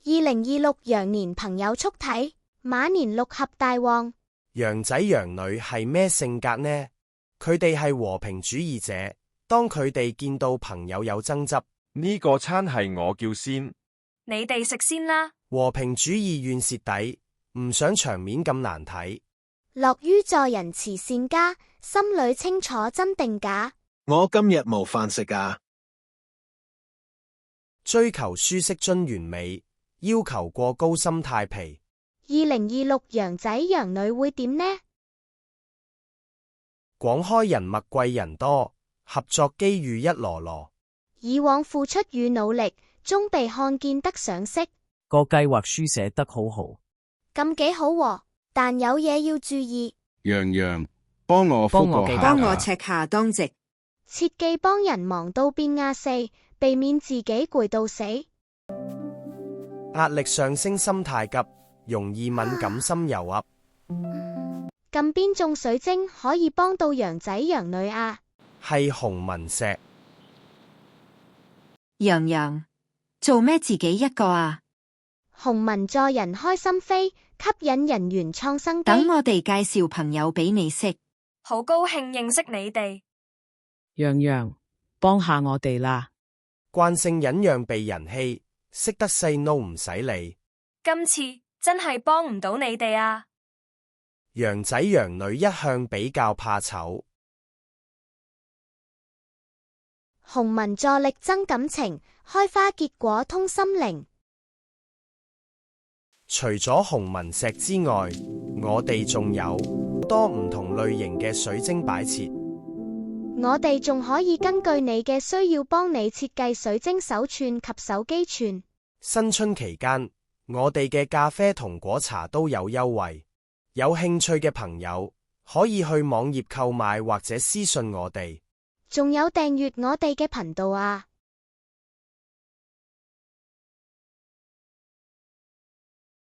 2026羊年朋友速睇，馬年六合大旺。羊仔羊女係咩性格呢？佢哋係和平主義者，當佢哋見到朋友有爭執，呢個餐係我叫先，你哋食先啦。和平主義願蝕底，唔想場面咁難睇。樂於助人慈善家，心裏清楚真定假。我今日冇飯食啊！追求舒適均完美，要求過高心態疲。2026羊仔羊女會點呢？廣開人脈貴人多，合作機遇一籮籮。以往付出與努力，終被看見得賞識。個計劃書寫得好好，咁幾好喎，但有嘢要注意。羊羊，幫我尺下當值，切忌幫人忙到變亞四，避免自己攰到死。壓力上升，心太急，容易敏感心油噏。咁邊種水晶可以幫到羊仔羊女啊？係紅紋石。羊羊，做咩自己一個啊？紅紋助人開心飛，吸引人緣創生機。等我哋介紹朋友俾你識。好高興認識你哋。羊羊，幫下我哋啦。慣性忍讓被人欺，識得 say no 唔使理。今次真係幫唔到你哋啊！羊仔羊女一向比較怕醜。紅紋助力增感情，開花結果通心靈。除咗紅紋石之外，我哋仲有多唔同類型嘅水晶擺設。我哋仲可以根據你嘅需要幫你設計水晶手串及手機串。新春期間，我哋嘅咖啡同果茶都有優惠，有興趣嘅朋友可以去網頁購買或者私信我哋。仲有訂閱我哋嘅頻道啊！